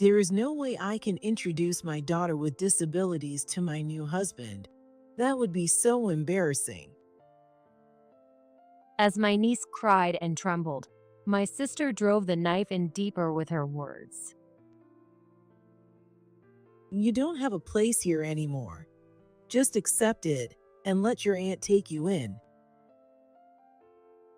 There is no way I can introduce my daughter with disabilities to my new husband. That would be so embarrassing. As my niece cried and trembled, my sister drove the knife in deeper with her words. You don't have a place here anymore. Just accept it and let your aunt take you in.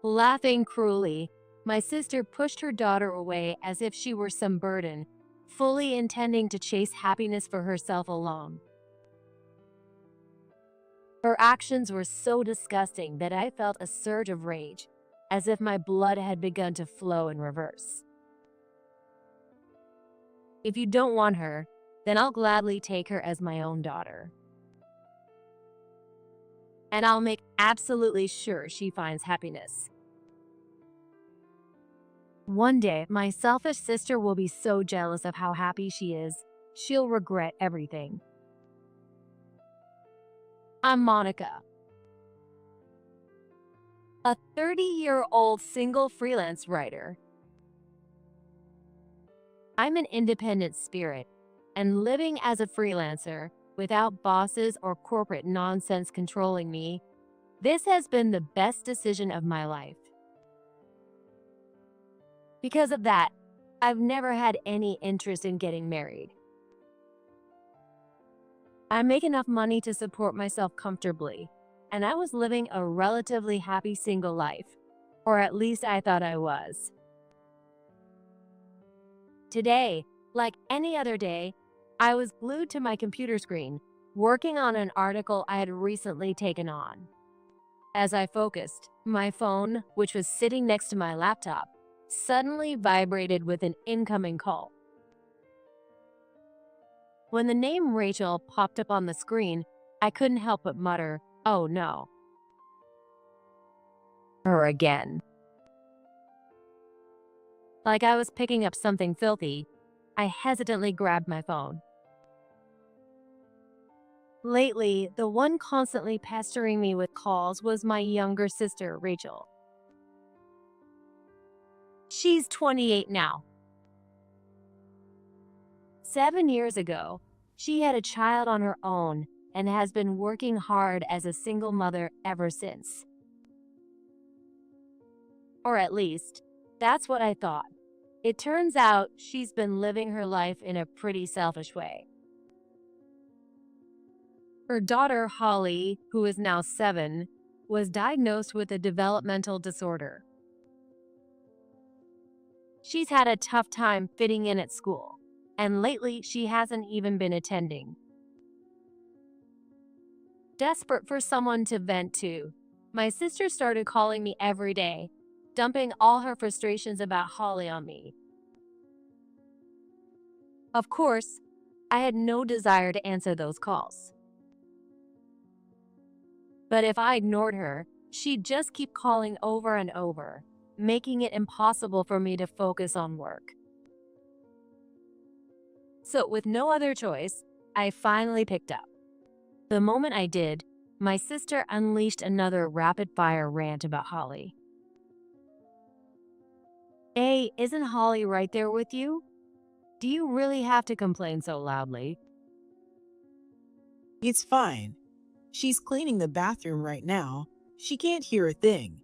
Laughing cruelly, my sister pushed her daughter away as if she were some burden, fully intending to chase happiness for herself alone. Her actions were so disgusting that I felt a surge of rage, as if my blood had begun to flow in reverse. If you don't want her, then I'll gladly take her as my own daughter. And I'll make absolutely sure she finds happiness. One day, my selfish sister will be so jealous of how happy she is, she'll regret everything. I'm Monica, a 30-year-old single freelance writer. I'm an independent spirit, and living as a freelancer, without bosses or corporate nonsense controlling me, this has been the best decision of my life. Because of that, I've never had any interest in getting married. I make enough money to support myself comfortably, and I was living a relatively happy single life, or at least I thought I was. Today, like any other day, I was glued to my computer screen, working on an article I had recently taken on. As I focused, my phone, which was sitting next to my laptop, suddenly vibrated with an incoming call. When the name Rachel popped up on the screen, I couldn't help but mutter, "Oh no." Her again. Like I was picking up something filthy, I hesitantly grabbed my phone. Lately, the one constantly pestering me with calls was my younger sister, Rachel. She's 28 now. 7 years ago, she had a child on her own and has been working hard as a single mother ever since. Or at least, that's what I thought. It turns out she's been living her life in a pretty selfish way. Her daughter, Holly, who is now 7, was diagnosed with a developmental disorder. She's had a tough time fitting in at school, and lately she hasn't even been attending. Desperate for someone to vent to, my sister started calling me every day, dumping all her frustrations about Holly on me. Of course, I had no desire to answer those calls. But if I ignored her, she'd just keep calling over and over, making it impossible for me to focus on work. So with no other choice, I finally picked up. The moment I did, my sister unleashed another rapid-fire rant about Holly. Hey, isn't Holly right there with you? Do you really have to complain so loudly? It's fine. She's cleaning the bathroom right now. She can't hear a thing.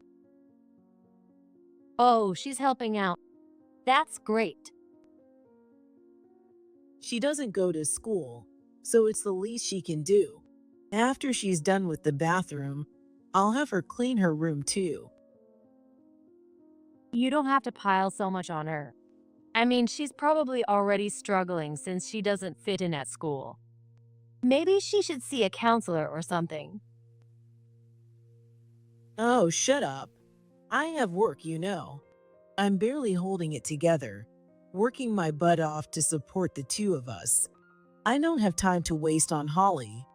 Oh, she's helping out. That's great. She doesn't go to school, so it's the least she can do. After she's done with the bathroom, I'll have her clean her room too. You don't have to pile so much on her. I mean, she's probably already struggling since she doesn't fit in at school. Maybe she should see a counselor or something. Oh, shut up. I have work, you know. I'm barely holding it together, working my butt off to support the two of us. I don't have time to waste on Holly.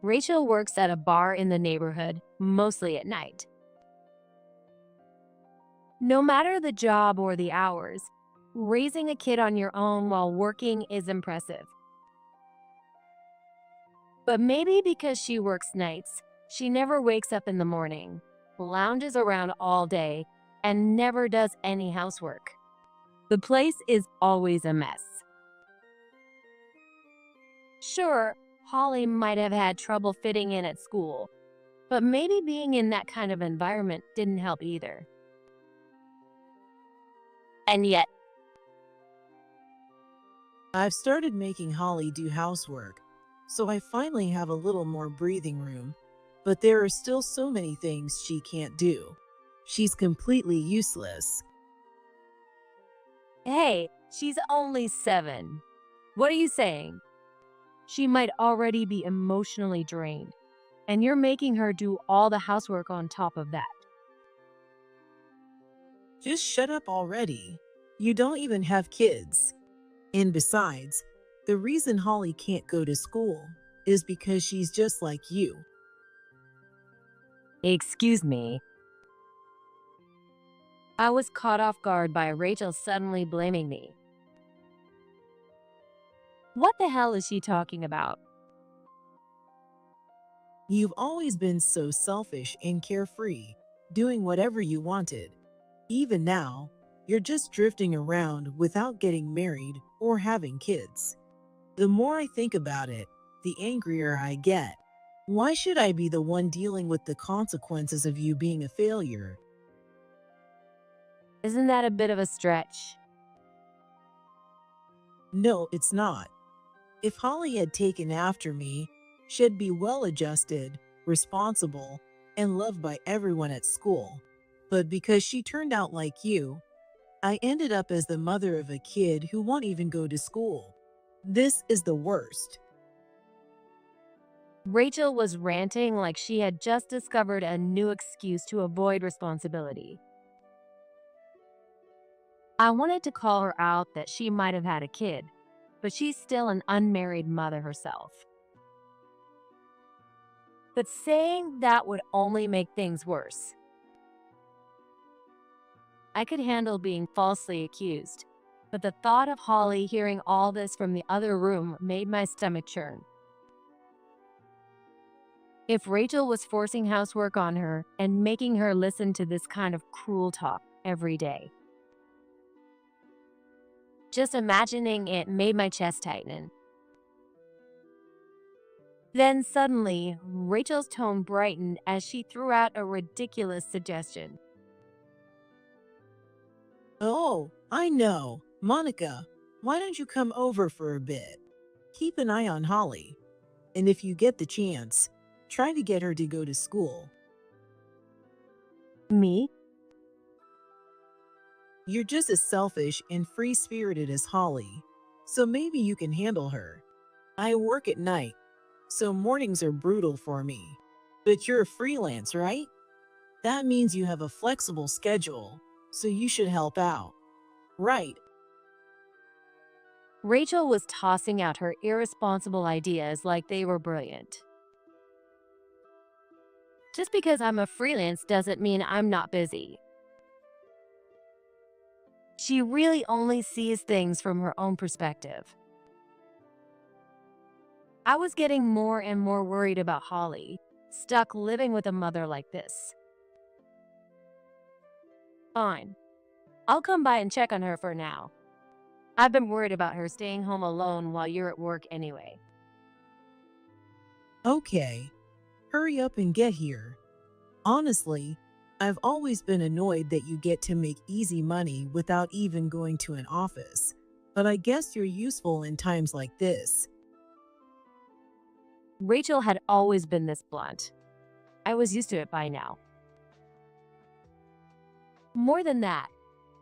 Rachel works at a bar in the neighborhood, mostly at night. No matter the job or the hours, raising a kid on your own while working is impressive. But maybe because she works nights, she never wakes up in the morning, lounges around all day, and never does any housework. The place is always a mess. Sure, Holly might have had trouble fitting in at school, but maybe being in that kind of environment didn't help either. And yet, I've started making Holly do housework, so I finally have a little more breathing room. But there are still so many things she can't do. She's completely useless. hey, she's only 7. What are you saying? She might already be emotionally drained, and you're making her do all the housework on top of that. Just shut up already. You don't even have kids. And besides, the reason Holly can't go to school is because she's just like you. Excuse me. I was caught off guard by Rachel suddenly blaming me. What the hell is she talking about? You've always been so selfish and carefree, doing whatever you wanted. Even now, you're just drifting around without getting married or having kids. The more I think about it, the angrier I get. Why should I be the one dealing with the consequences of you being a failure? Isn't that a bit of a stretch? No, it's not. If Holly had taken after me, she'd be well adjusted, responsible, and loved by everyone at school. But because she turned out like you, I ended up as the mother of a kid who won't even go to school. This is the worst. Rachel was ranting like she had just discovered a new excuse to avoid responsibility. I wanted to call her out that she might have had a kid, but she's still an unmarried mother herself. But saying that would only make things worse. I could handle being falsely accused, but the thought of Holly hearing all this from the other room made my stomach churn. If Rachel was forcing housework on her and making her listen to this kind of cruel talk every day, just imagining it made my chest tighten. Then suddenly, Rachel's tone brightened as she threw out a ridiculous suggestion. Oh, I know. Monica, why don't you come over for a bit? Keep an eye on Holly. And if you get the chance, try to get her to go to school. Me? You're just as selfish and free-spirited as Holly, so maybe you can handle her. I work at night, so mornings are brutal for me. But you're a freelance, right? That means you have a flexible schedule, so you should help out. Right. Rachel was tossing out her irresponsible ideas like they were brilliant. Just because I'm a freelance doesn't mean I'm not busy. She really only sees things from her own perspective. I was getting more and more worried about Holly, stuck living with a mother like this. Fine. I'll come by and check on her for now. I've been worried about her staying home alone while you're at work anyway. Okay. Hurry up and get here. Honestly, I've always been annoyed that you get to make easy money without even going to an office. But I guess you're useful in times like this. Rachel had always been this blunt. I was used to it by now. More than that,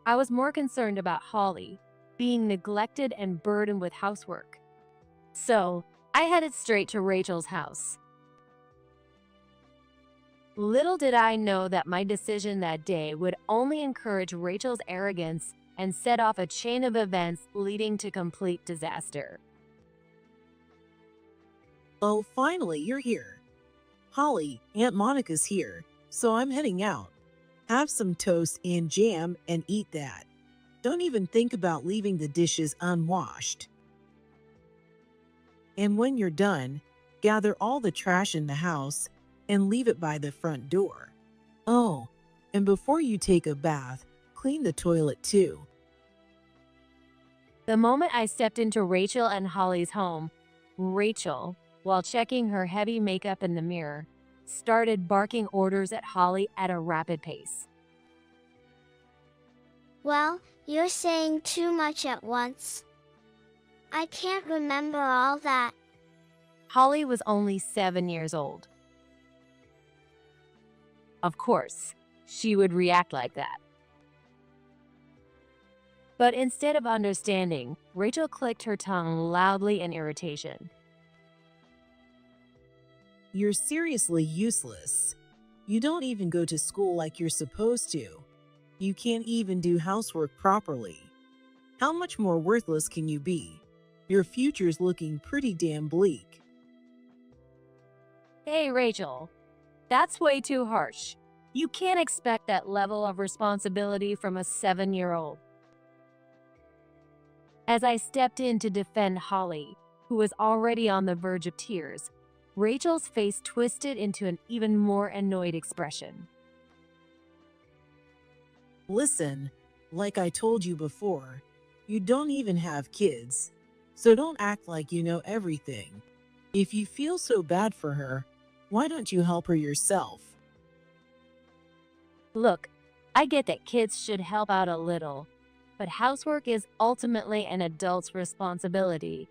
I was more concerned about Holly being neglected and burdened with housework. So, I headed straight to Rachel's house. Little did I know that my decision that day would only encourage Rachel's arrogance and set off a chain of events leading to complete disaster. Oh, finally, you're here. Holly, Aunt Monica's here, so I'm heading out. Have some toast and jam and eat that. Don't even think about leaving the dishes unwashed. And when you're done, gather all the trash in the house and leave it by the front door. Oh, and before you take a bath, clean the toilet too. The moment I stepped into Rachel and Holly's home, Rachel, while checking her heavy makeup in the mirror, started barking orders at Holly at a rapid pace. Well, you're saying too much at once. I can't remember all that. Holly was only 7 years old. Of course, she would react like that. But instead of understanding, Rachel clicked her tongue loudly in irritation. You're seriously useless. You don't even go to school like you're supposed to. You can't even do housework properly. How much more worthless can you be? Your future's looking pretty damn bleak. Hey, Rachel, that's way too harsh. You can't expect that level of responsibility from a 7-year-old. As I stepped in to defend Holly, who was already on the verge of tears, Rachel's face twisted into an even more annoyed expression. Listen, like I told you before, you don't even have kids. So don't act like you know everything. If you feel so bad for her, why don't you help her yourself? Look, I get that kids should help out a little, but housework is ultimately an adult's responsibility.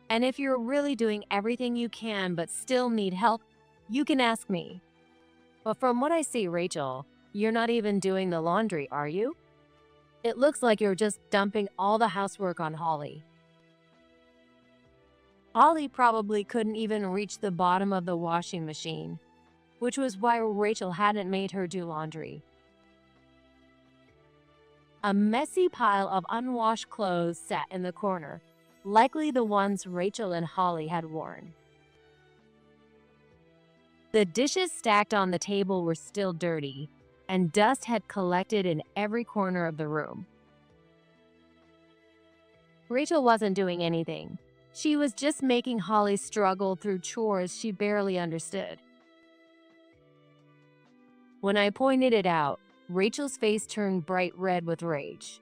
And if you're really doing everything you can but still need help, you can ask me. But from what I see, Rachel, you're not even doing the laundry, are you? It looks like you're just dumping all the housework on Holly. Holly probably couldn't even reach the bottom of the washing machine, which was why Rachel hadn't made her do laundry. A messy pile of unwashed clothes sat in the corner, likely the ones Rachel and Holly had worn. The dishes stacked on the table were still dirty, and dust had collected in every corner of the room. Rachel wasn't doing anything. She was just making Holly struggle through chores she barely understood. When I pointed it out, Rachel's face turned bright red with rage.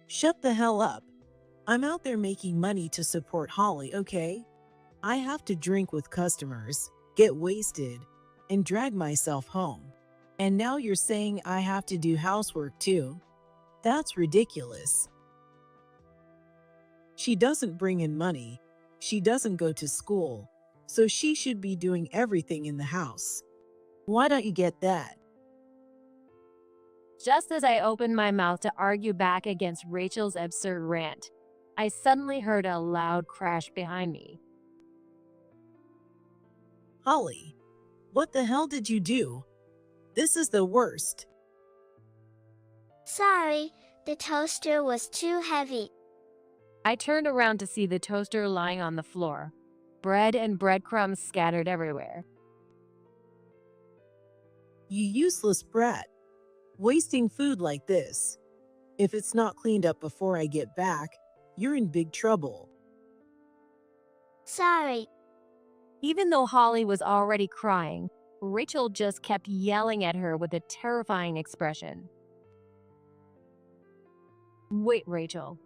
Shut the hell up. I'm out there making money to support Holly, okay? I have to drink with customers, get wasted, and drag myself home. And now you're saying I have to do housework too? That's ridiculous. She doesn't bring in money. She doesn't go to school. So she should be doing everything in the house. Why don't you get that? Just as I opened my mouth to argue back against Rachel's absurd rant, I suddenly heard a loud crash behind me. Holly, what the hell did you do? This is the worst. Sorry, the toaster was too heavy. I turned around to see the toaster lying on the floor, bread and breadcrumbs scattered everywhere. You useless brat. Wasting food like this. If it's not cleaned up before I get back, you're in big trouble. Sorry. Even though Holly was already crying, Rachel just kept yelling at her with a terrifying expression. Wait, Rachel.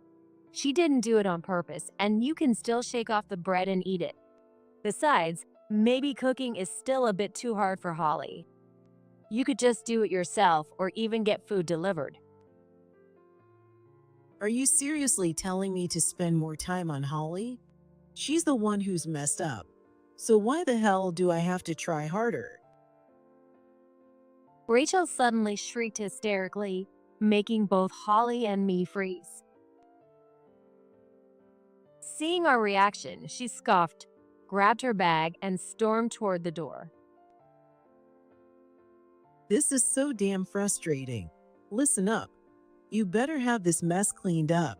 She didn't do it on purpose, and you can still shake off the bread and eat it. Besides, maybe cooking is still a bit too hard for Holly. You could just do it yourself or even get food delivered. Are you seriously telling me to spend more time on Holly? She's the one who's messed up. So why the hell do I have to try harder? Rachel suddenly shrieked hysterically, making both Holly and me freeze. Seeing our reaction, she scoffed, grabbed her bag, and stormed toward the door. This is so damn frustrating. Listen up. You better have this mess cleaned up.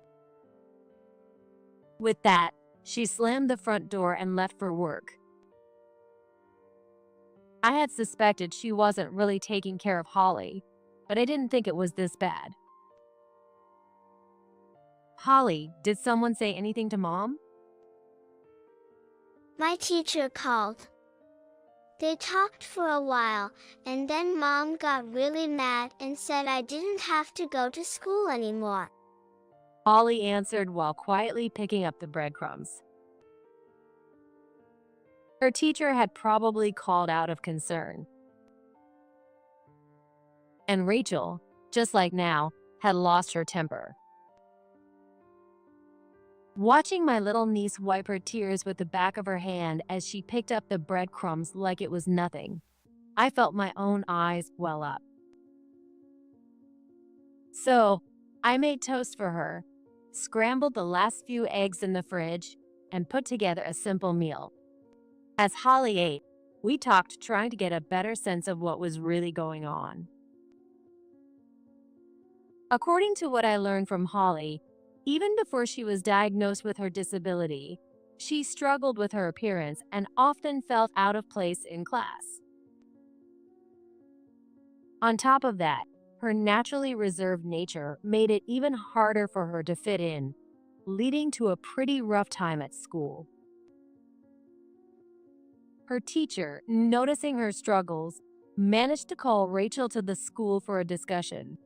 With that, she slammed the front door and left for work. I had suspected she wasn't really taking care of Holly, but I didn't think it was this bad. Holly, did someone say anything to Mom? My teacher called. They talked for a while, and then Mom got really mad and said I didn't have to go to school anymore. Holly answered while quietly picking up the breadcrumbs. Her teacher had probably called out of concern. And Rachel, just like now, had lost her temper. Watching my little niece wipe her tears with the back of her hand as she picked up the breadcrumbs like it was nothing, I felt my own eyes well up. So, I made toast for her, scrambled the last few eggs in the fridge, and put together a simple meal. As Holly ate, we talked, trying to get a better sense of what was really going on. According to what I learned from Holly, even before she was diagnosed with her disability, she struggled with her appearance and often felt out of place in class. On top of that, her naturally reserved nature made it even harder for her to fit in, leading to a pretty rough time at school. Her teacher, noticing her struggles, managed to call Rachel to the school for a discussion.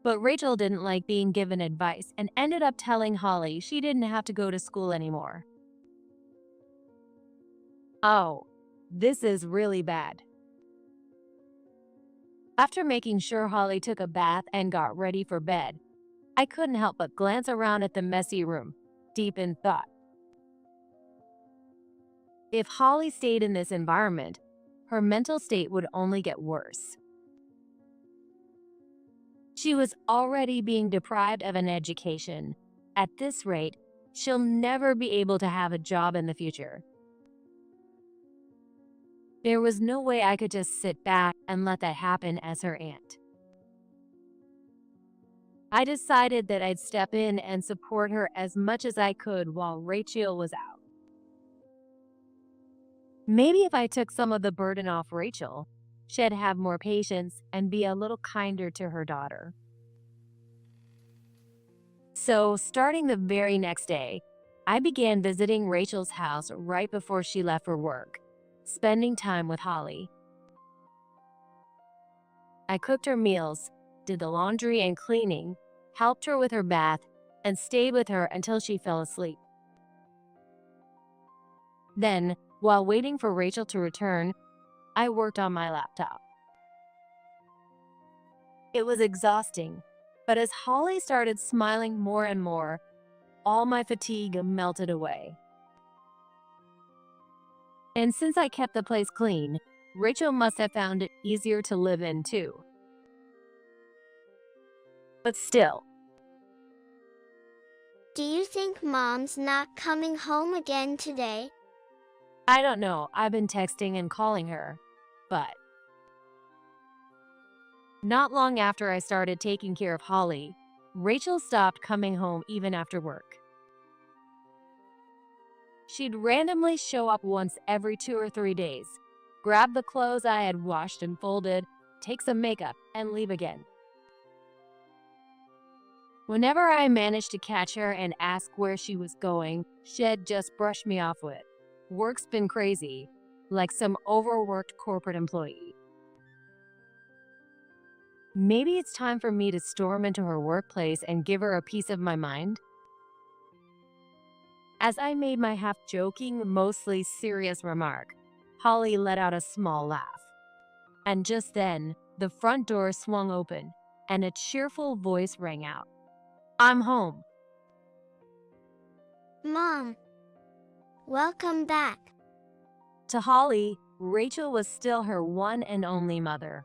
But Rachel didn't like being given advice and ended up telling Holly she didn't have to go to school anymore. Oh, this is really bad. After making sure Holly took a bath and got ready for bed, I couldn't help but glance around at the messy room, deep in thought. If Holly stayed in this environment, her mental state would only get worse. She was already being deprived of an education. At this rate, she'll never be able to have a job in the future. There was no way I could just sit back and let that happen as her aunt. I decided that I'd step in and support her as much as I could while Rachel was out. Maybe if I took some of the burden off Rachel, she'd have more patience and be a little kinder to her daughter. So, starting the very next day, I began visiting Rachel's house right before she left for work, spending time with Holly. I cooked her meals, did the laundry and cleaning, helped her with her bath, and stayed with her until she fell asleep. Then, while waiting for Rachel to return, I worked on my laptop. It was exhausting, but as Holly started smiling more and more, all my fatigue melted away. And since I kept the place clean, Rachel must have found it easier to live in too. But still. Do you think Mom's not coming home again today? I don't know, I've been texting and calling her, but not long after I started taking care of Holly, Rachel stopped coming home even after work. She'd randomly show up once every 2 or 3 days, grab the clothes I had washed and folded, take some makeup, and leave again. Whenever I managed to catch her and ask where she was going, she'd just brush me off with, "Work's been crazy," like some overworked corporate employee. Maybe it's time for me to storm into her workplace and give her a piece of my mind? As I made my half-joking, mostly serious remark, Holly let out a small laugh. And just then, the front door swung open, and a cheerful voice rang out. "I'm home." Mom, welcome back. To Holly, Rachel was still her one and only mother.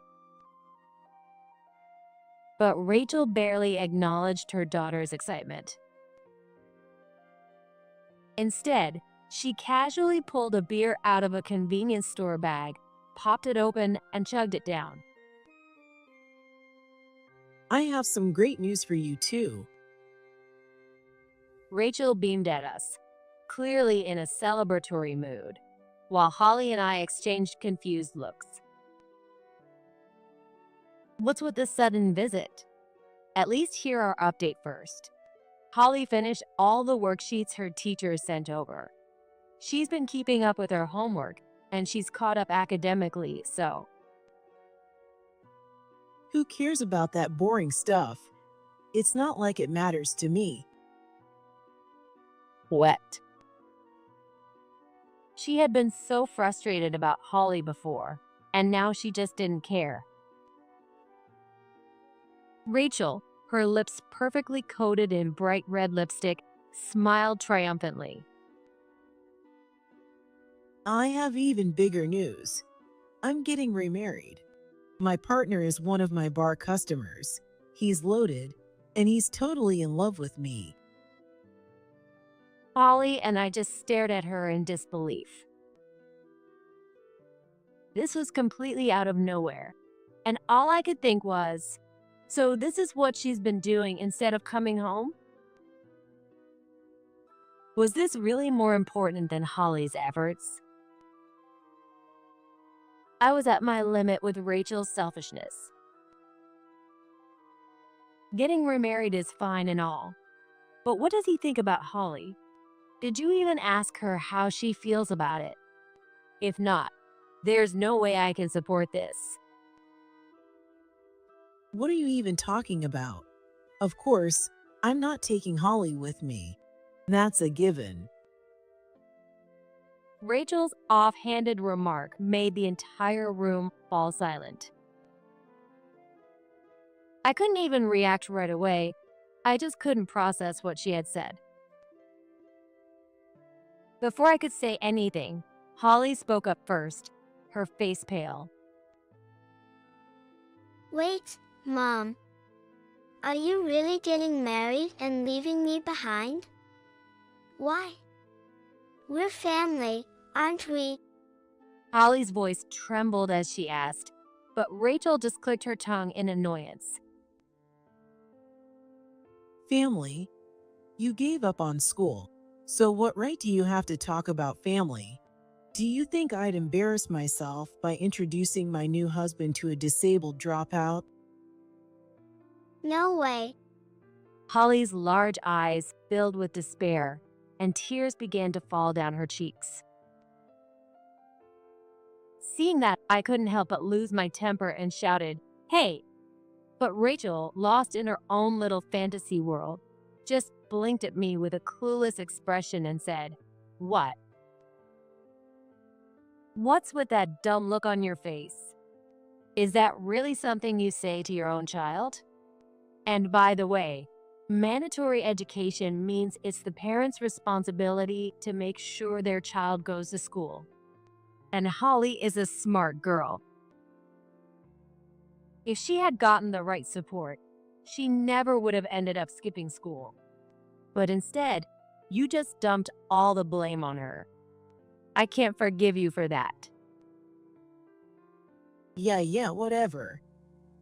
But Rachel barely acknowledged her daughter's excitement. Instead, she casually pulled a beer out of a convenience store bag, popped it open, and chugged it down. I have some great news for you, too. Rachel beamed at us, clearly in a celebratory mood, while Holly and I exchanged confused looks. What's with this sudden visit? At least hear our update first. Holly finished all the worksheets her teachers sent over. She's been keeping up with her homework and she's caught up academically, so. Who cares about that boring stuff? It's not like it matters to me. Wet. She had been so frustrated about Holly before, and now she just didn't care. Rachel, her lips perfectly coated in bright red lipstick, smiled triumphantly. I have even bigger news. I'm getting remarried. My partner is one of my bar customers. He's loaded, and he's totally in love with me. Holly and I just stared at her in disbelief. This was completely out of nowhere, and all I could think was, so this is what she's been doing instead of coming home? Was this really more important than Holly's efforts? I was at my limit with Rachel's selfishness. Getting remarried is fine and all, but what does he think about Holly? Did you even ask her how she feels about it? If not, there's no way I can support this. What are you even talking about? Of course, I'm not taking Holly with me. That's a given. Rachel's offhanded remark made the entire room fall silent. I couldn't even react right away. I just couldn't process what she had said. Before I could say anything, Holly spoke up first, her face pale. Wait, Mom. Are you really getting married and leaving me behind? Why? We're family, aren't we? Holly's voice trembled as she asked, but Rachel just clicked her tongue in annoyance. Family? You gave up on school, so what right do you have to talk about family? Do you think I'd embarrass myself by introducing my new husband to a disabled dropout? No way. Holly's large eyes filled with despair, and tears began to fall down her cheeks. Seeing that, I couldn't help but lose my temper and shouted, "Hey!" But Rachel, lost in her own little fantasy world, just blinked at me with a clueless expression and said, "What?" "What's with that dumb look on your face? Is that really something you say to your own child? And by the way, mandatory education means it's the parent's responsibility to make sure their child goes to school. And Holly is a smart girl. If she had gotten the right support, she never would have ended up skipping school. But instead, you just dumped all the blame on her. I can't forgive you for that." Yeah, whatever.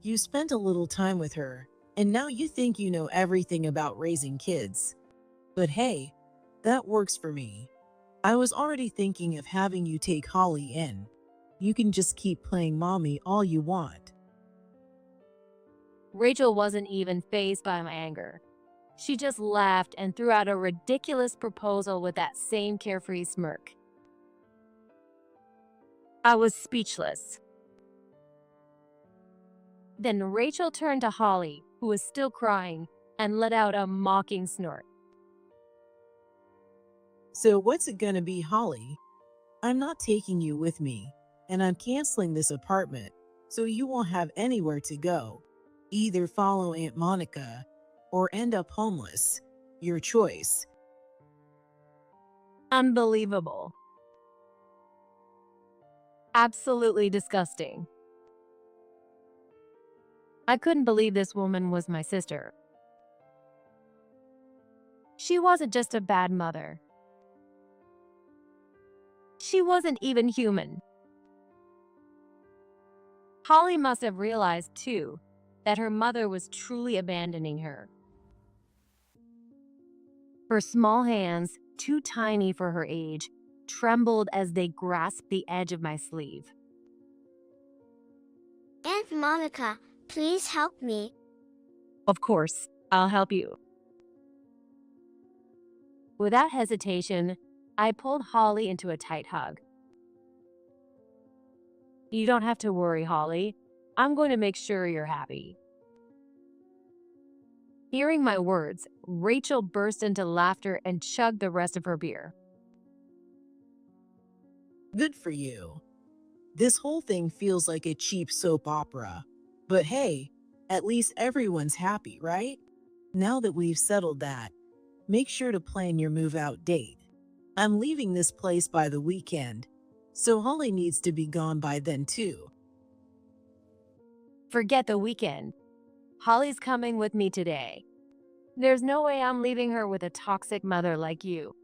You spent a little time with her, and now you think you know everything about raising kids. But hey, that works for me. I was already thinking of having you take Holly in. You can just keep playing mommy all you want. Rachel wasn't even fazed by my anger. She just laughed and threw out a ridiculous proposal with that same carefree smirk. I was speechless. Then Rachel turned to Holly, who was still crying, and let out a mocking snort. So what's it gonna be, Holly? I'm not taking you with me, and I'm canceling this apartment, so you won't have anywhere to go. Either follow Aunt Monica or end up homeless. Your choice. Unbelievable. Absolutely disgusting. I couldn't believe this woman was my sister. She wasn't just a bad mother. She wasn't even human. Holly must have realized, too, that her mother was truly abandoning her. Her small hands, too tiny for her age, trembled as they grasped the edge of my sleeve. Aunt Monica, please help me. Of course, I'll help you. Without hesitation, I pulled Holly into a tight hug. You don't have to worry, Holly. I'm going to make sure you're happy. Hearing my words, Rachel burst into laughter and chugged the rest of her beer. Good for you. This whole thing feels like a cheap soap opera. But hey, at least everyone's happy, right? Now that we've settled that, make sure to plan your move out date. I'm leaving this place by the weekend, so Holly needs to be gone by then too. Forget the weekend. Holly's coming with me today. There's no way I'm leaving her with a toxic mother like you.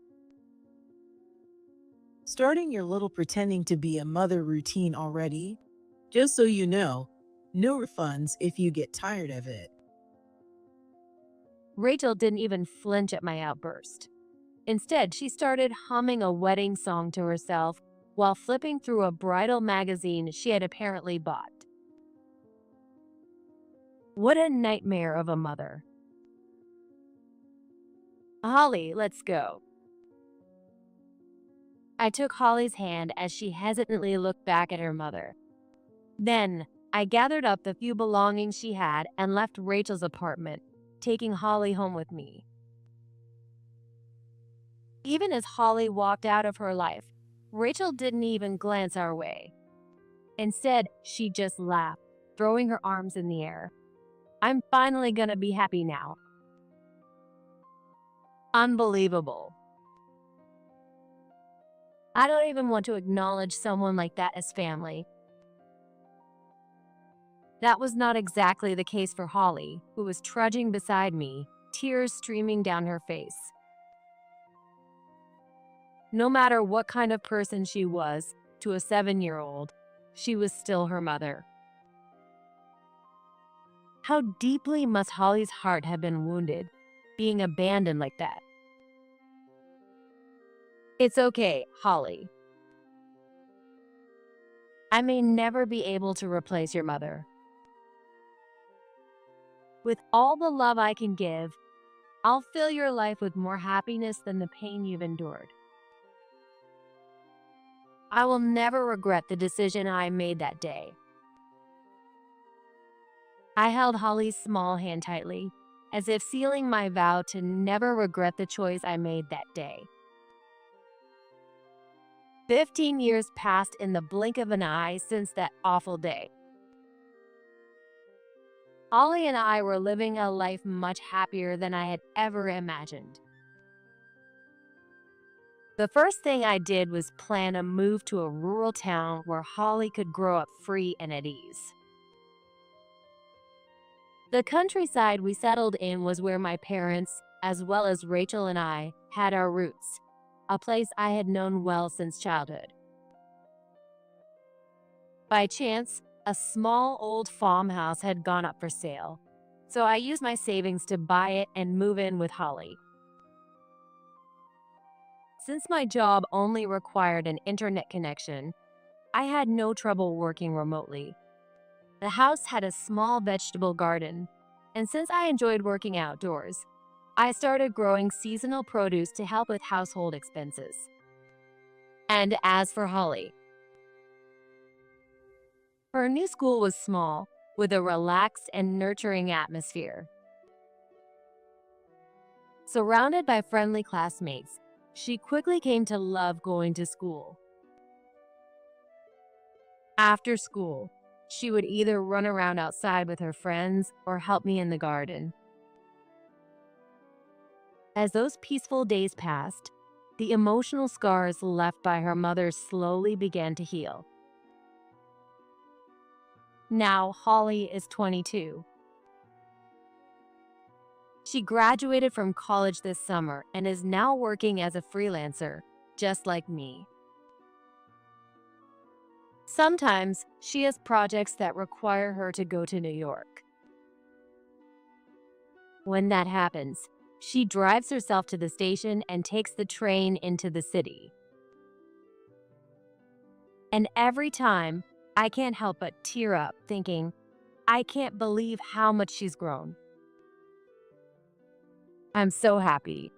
Starting your little pretending to be a mother routine already? Just so you know, no refunds if you get tired of it. Rachel didn't even flinch at my outburst. Instead, she started humming a wedding song to herself while flipping through a bridal magazine she had apparently bought. What a nightmare of a mother. Holly, let's go. I took Holly's hand as she hesitantly looked back at her mother. Then, I gathered up the few belongings she had and left Rachel's apartment, taking Holly home with me. Even as Holly walked out of her life, Rachel didn't even glance our way. Instead, she just laughed, throwing her arms in the air. I'm finally gonna be happy now. Unbelievable. I don't even want to acknowledge someone like that as family. That was not exactly the case for Holly, who was trudging beside me, tears streaming down her face. No matter what kind of person she was, to a 7-year-old, she was still her mother. How deeply must Holly's heart have been wounded, being abandoned like that? It's okay, Holly. I may never be able to replace your mother. With all the love I can give, I'll fill your life with more happiness than the pain you've endured. I will never regret the decision I made that day. I held Holly's small hand tightly, as if sealing my vow to never regret the choice I made that day. 15 years passed in the blink of an eye since that awful day. Holly and I were living a life much happier than I had ever imagined. The first thing I did was plan a move to a rural town where Holly could grow up free and at ease. The countryside we settled in was where my parents, as well as Rachel and I, had our roots, a place I had known well since childhood. By chance, a small old farmhouse had gone up for sale, so I used my savings to buy it and move in with Holly. Since my job only required an internet connection, I had no trouble working remotely. The house had a small vegetable garden, and since I enjoyed working outdoors, I started growing seasonal produce to help with household expenses. And as for Holly, her new school was small, with a relaxed and nurturing atmosphere. Surrounded by friendly classmates, she quickly came to love going to school. After school, she would either run around outside with her friends or help me in the garden. As those peaceful days passed, the emotional scars left by her mother slowly began to heal. Now Holly is 22. She graduated from college this summer and is now working as a freelancer, just like me. Sometimes she has projects that require her to go to New York. When that happens, she drives herself to the station and takes the train into the city. And every time, I can't help but tear up thinking, I can't believe how much she's grown. I'm so happy.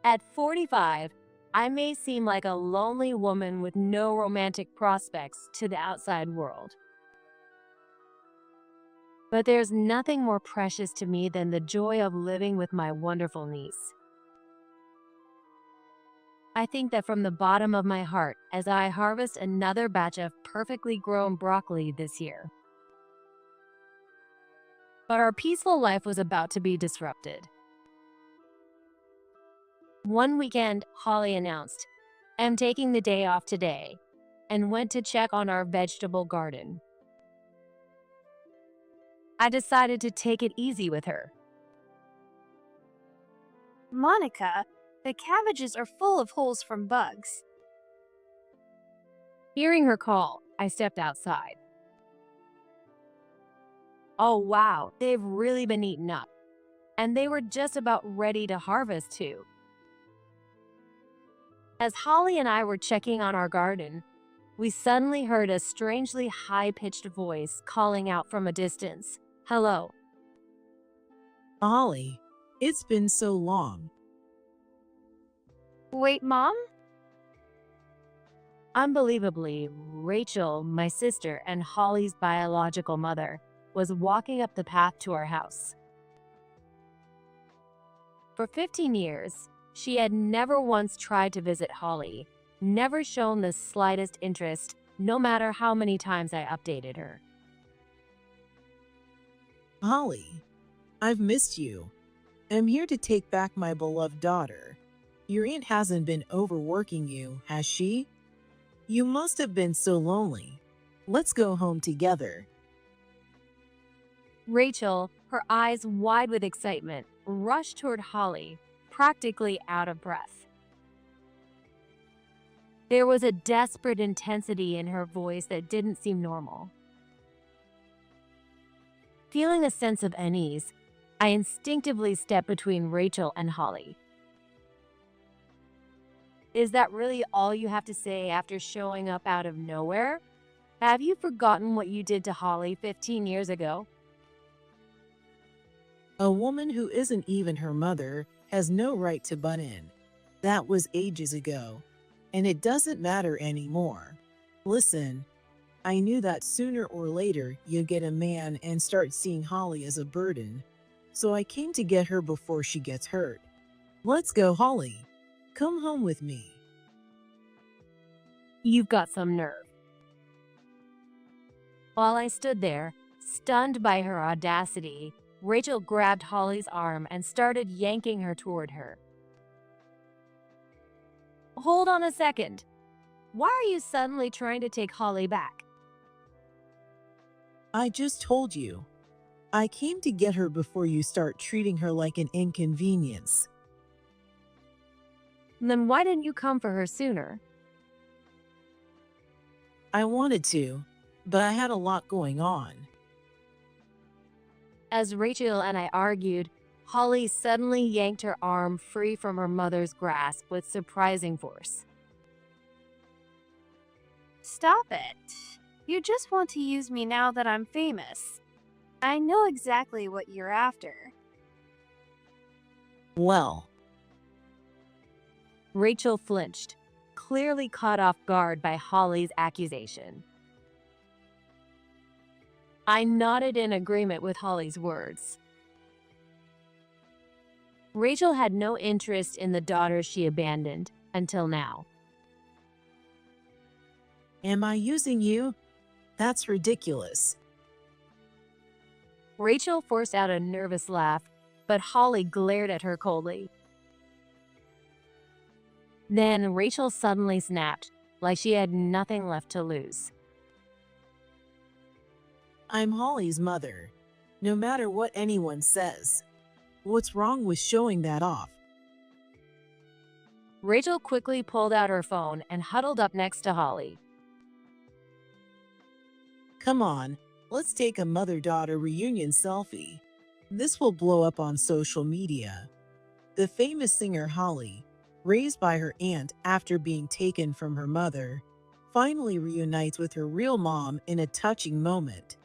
At 45, I may seem like a lonely woman with no romantic prospects to the outside world. But there's nothing more precious to me than the joy of living with my wonderful niece. I think that from the bottom of my heart as I harvest another batch of perfectly grown broccoli this year. But our peaceful life was about to be disrupted. One weekend, Holly announced, "I'm taking the day off today," and went to check on our vegetable garden. I decided to take it easy with her. Monica, the cabbages are full of holes from bugs. Hearing her call, I stepped outside. Oh wow, they've really been eaten up. And they were just about ready to harvest too. As Holly and I were checking on our garden, we suddenly heard a strangely high-pitched voice calling out from a distance, "Hello." Holly, it's been so long. Wait, Mom? Unbelievably, Rachel, my sister and Holly's biological mother, was walking up the path to our house. For 15 years, she had never once tried to visit Holly, never shown the slightest interest, no matter how many times I updated her. Holly, I've missed you. I'm here to take back my beloved daughter. Your aunt hasn't been overworking you, has she? You must have been so lonely. Let's go home together. Rachel, her eyes wide with excitement, rushed toward Holly, practically out of breath. There was a desperate intensity in her voice that didn't seem normal. Feeling a sense of unease, I instinctively stepped between Rachel and Holly. Is that really all you have to say after showing up out of nowhere? Have you forgotten what you did to Holly 15 years ago? A woman who isn't even her mother has no right to butt in. That was ages ago, and it doesn't matter anymore. Listen, I knew that sooner or later you'd get a man and start seeing Holly as a burden, so I came to get her before she gets hurt. Let's go, Holly. Come home with me. You've got some nerve. While I stood there, stunned by her audacity, Rachel grabbed Holly's arm and started yanking her toward her. Hold on a second. Why are you suddenly trying to take Holly back? I just told you. I came to get her before you start treating her like an inconvenience. Then why didn't you come for her sooner? I wanted to, but I had a lot going on. As Rachel and I argued, Holly suddenly yanked her arm free from her mother's grasp with surprising force. Stop it. You just want to use me now that I'm famous. I know exactly what you're after. Well, Rachel flinched, clearly caught off guard by Holly's accusation. I nodded in agreement with Holly's words. Rachel had no interest in the daughter she abandoned until now. am I using you? That's ridiculous. Rachel forced out a nervous laugh, but Holly glared at her coldly. Then Rachel suddenly snapped, like she had nothing left to lose. I'm Holly's mother, no matter what anyone says. What's wrong with showing that off? Rachel quickly pulled out her phone and huddled up next to Holly. Come on, let's take a mother-daughter reunion selfie. This will blow up on social media. The famous singer Holly, raised by her aunt after being taken from her mother, finally reunites with her real mom in a touching moment.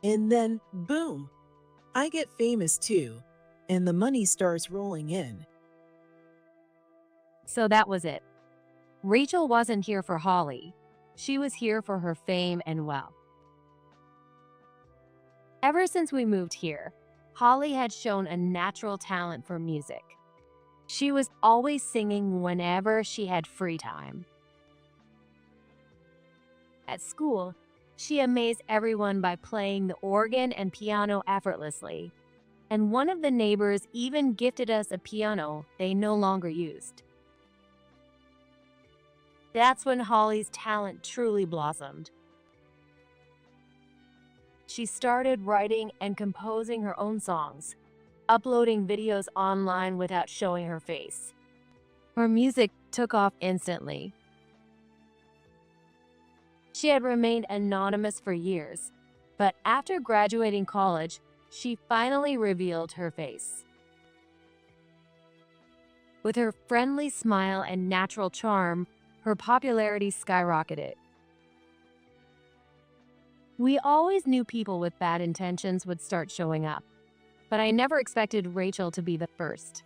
And then, boom, I get famous too, and the money starts rolling in. So that was it. Rachel wasn't here for Holly. She was here for her fame and wealth. Ever since we moved here, Holly had shown a natural talent for music. She was always singing whenever she had free time. At school, she amazed everyone by playing the organ and piano effortlessly, and one of the neighbors even gifted us a piano they no longer used. That's when Holly's talent truly blossomed. She started writing and composing her own songs, uploading videos online without showing her face. Her music took off instantly. She had remained anonymous for years, but after graduating college, she finally revealed her face. With her friendly smile and natural charm, her popularity skyrocketed. We always knew people with bad intentions would start showing up, but I never expected Rachel to be the first.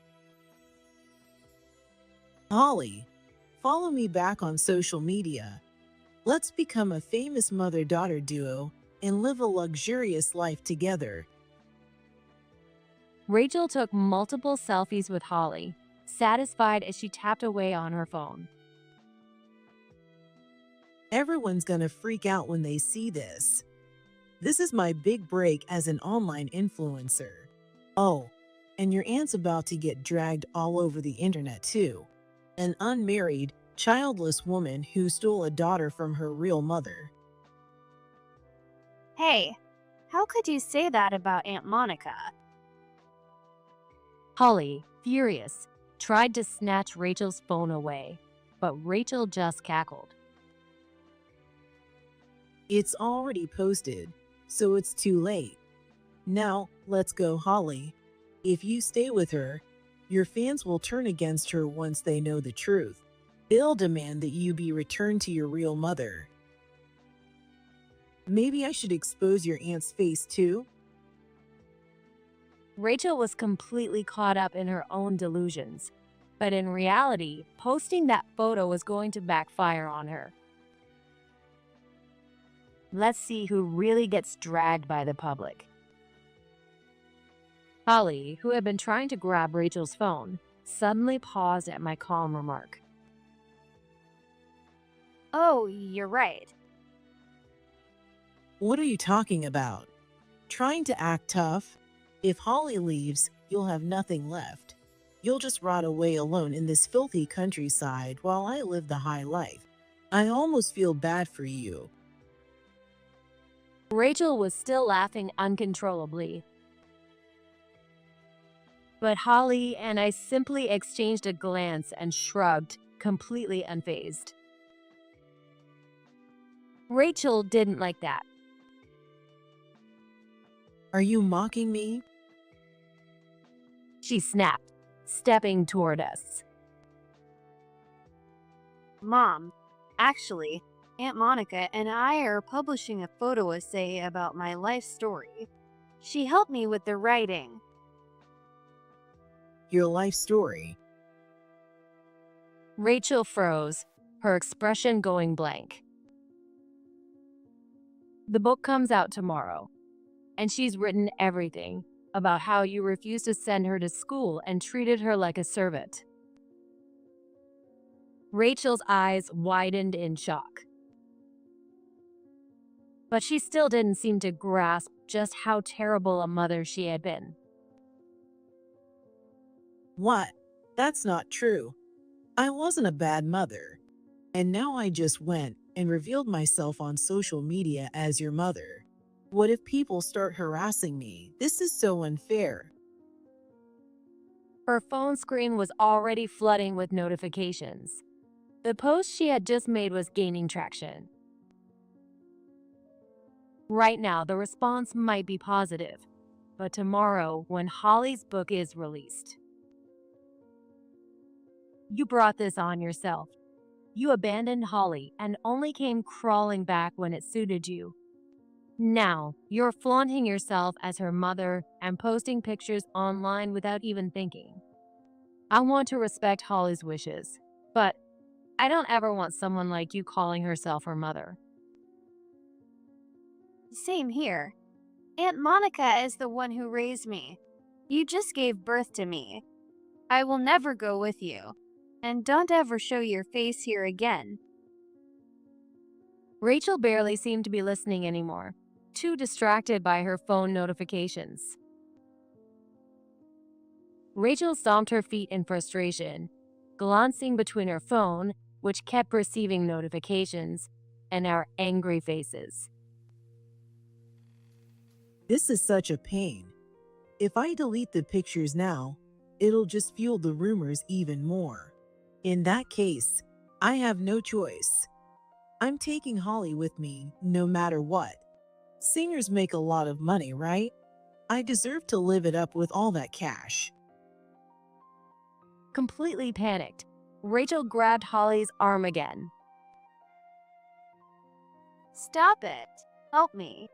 Holly, follow me back on social media. Let's become a famous mother-daughter duo and live a luxurious life together. Rachel took multiple selfies with Holly, satisfied as she tapped away on her phone. Everyone's gonna freak out when they see this. This is my big break as an online influencer. Oh, and your aunt's about to get dragged all over the internet too. An unmarried, childless woman who stole a daughter from her real mother. Hey, how could you say that about Aunt Monica? Holly, furious, tried to snatch Rachel's phone away, but Rachel just cackled. It's already posted, so it's too late. Now, let's go, Holly. If you stay with her, your fans will turn against her once they know the truth. They'll demand that you be returned to your real mother. Maybe I should expose your aunt's face too? Rachel was completely caught up in her own delusions, but in reality, posting that photo was going to backfire on her. Let's see who really gets dragged by the public. Holly, who had been trying to grab Rachel's phone, suddenly paused at my calm remark. Oh, you're right. What are you talking about? Trying to act tough? If Holly leaves, you'll have nothing left. You'll just rot away alone in this filthy countryside while I live the high life. I almost feel bad for you. Rachel was still laughing uncontrollably. But Holly and I simply exchanged a glance and shrugged, completely unfazed. Rachel didn't like that. Are you mocking me? She snapped, stepping toward us. Mom, actually, Aunt Monica and I are publishing a photo essay about my life story. She helped me with the writing. Your life story. Rachel froze, her expression going blank. The book comes out tomorrow, and she's written everything about how you refused to send her to school and treated her like a servant. Rachel's eyes widened in shock. But she still didn't seem to grasp just how terrible a mother she had been. What? That's not true. I wasn't a bad mother. And now I just went and revealed myself on social media as your mother. What if people start harassing me? This is so unfair. Her phone screen was already flooding with notifications. The post she had just made was gaining traction. Right now, the response might be positive, but tomorrow, when Holly's book is released. You brought this on yourself. You abandoned Holly and only came crawling back when it suited you. Now, you're flaunting yourself as her mother and posting pictures online without even thinking. I want to respect Holly's wishes, But I don't ever want someone like you calling herself her mother. Same here. Aunt Monica is the one who raised me. You just gave birth to me. I will never go with you. And don't ever show your face here again. Rachel barely seemed to be listening anymore, too distracted by her phone notifications. Rachel stomped her feet in frustration, glancing between her phone, which kept receiving notifications, and our angry faces. This is such a pain. If I delete the pictures now, it'll just fuel the rumors even more. In that case, I have no choice. I'm taking Holly with me no matter what. Singers make a lot of money, right? I deserve to live it up with all that cash. Completely panicked, Rachel grabbed Holly's arm again. Stop it. Help me.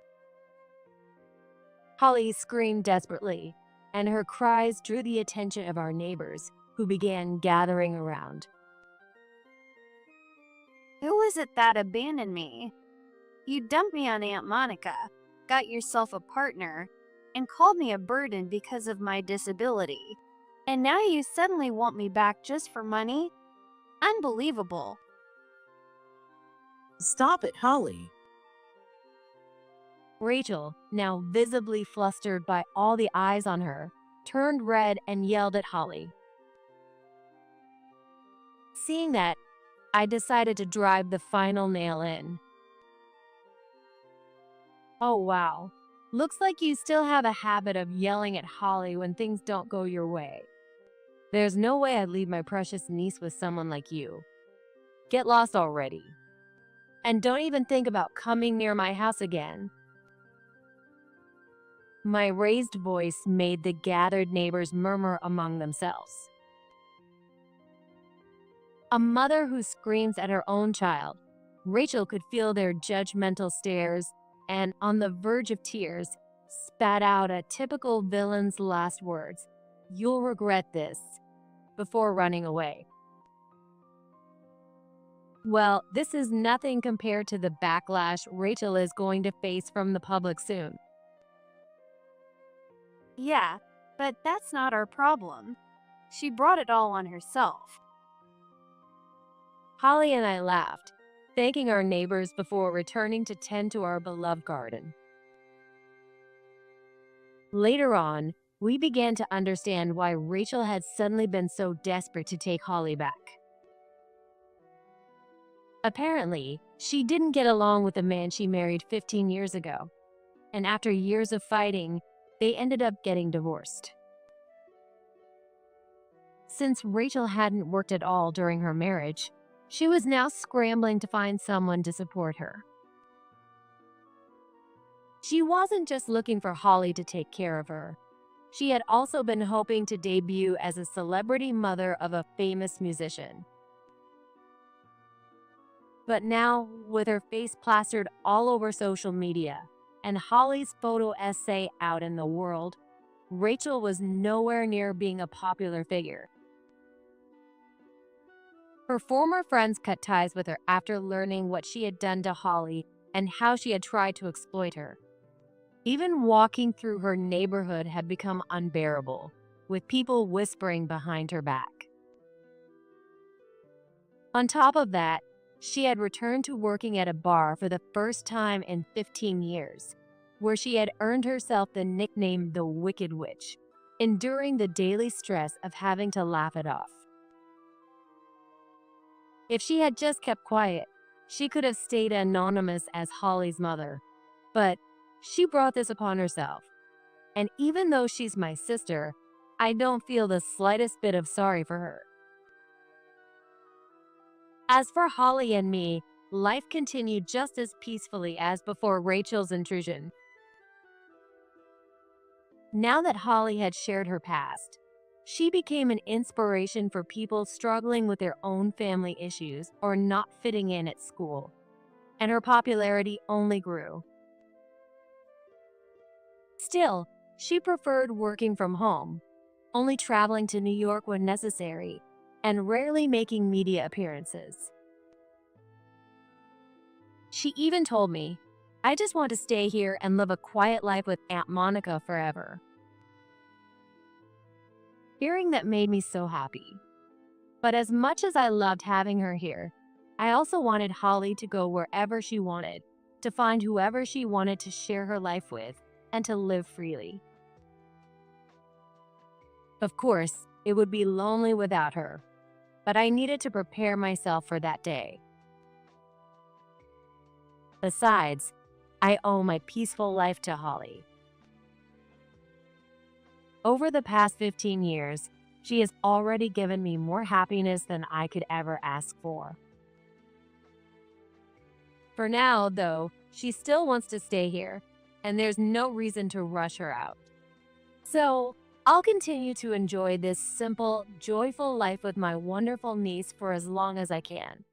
Holly screamed desperately, and her cries drew the attention of our neighbors, who began gathering around. Who is it that abandoned me? You dumped me on Aunt Monica, got yourself a partner, and called me a burden because of my disability. And now you suddenly want me back just for money? Unbelievable. Stop it, Holly. Rachel, now visibly flustered by all the eyes on her, turned red and yelled at Holly. Seeing that, I decided to drive the final nail in. Oh wow, looks like you still have a habit of yelling at Holly when things don't go your way. There's no way I'd leave my precious niece with someone like you. Get lost already. And don't even think about coming near my house again. My raised voice made the gathered neighbors murmur among themselves. A mother who screams at her own child, Rachel could feel their judgmental stares and, on the verge of tears, spat out a typical villain's last words, "You'll regret this," before running away. Well, this is nothing compared to the backlash Rachel is going to face from the public soon. Yeah, but that's not our problem. She brought it all on herself. Holly and I laughed, thanking our neighbors before returning to tend to our beloved garden. Later on, we began to understand why Rachel had suddenly been so desperate to take Holly back. Apparently, she didn't get along with the man she married 15 years ago, and after years of fighting, they ended up getting divorced. Since Rachel hadn't worked at all during her marriage, she was now scrambling to find someone to support her. She wasn't just looking for Holly to take care of her. She had also been hoping to debut as a celebrity mother of a famous musician. But now, with her face plastered all over social media and Holly's photo essay out in the world, Rachel was nowhere near being a popular figure. Her former friends cut ties with her after learning what she had done to Holly and how she had tried to exploit her. Even walking through her neighborhood had become unbearable, with people whispering behind her back. On top of that, she had returned to working at a bar for the first time in 15 years, where she had earned herself the nickname the Wicked Witch, enduring the daily stress of having to laugh it off. If she had just kept quiet, she could have stayed anonymous as Holly's mother, but she brought this upon herself. And even though she's my sister, I don't feel the slightest bit of sorry for her. As for Holly and me, life continued just as peacefully as before Rachel's intrusion. Now that Holly had shared her past, she became an inspiration for people struggling with their own family issues or not fitting in at school, and her popularity only grew. Still, she preferred working from home, only traveling to New York when necessary, and rarely making media appearances. She even told me, "I just want to stay here and live a quiet life with Aunt Monica forever." Hearing that made me so happy. But as much as I loved having her here, I also wanted Holly to go wherever she wanted, to find whoever she wanted to share her life with, and to live freely. Of course, it would be lonely without her, but I needed to prepare myself for that day. Besides, I owe my peaceful life to Holly. Over the past 15 years, she has already given me more happiness than I could ever ask for. For now, though, she still wants to stay here, and there's no reason to rush her out. So, I'll continue to enjoy this simple, joyful life with my wonderful niece for as long as I can.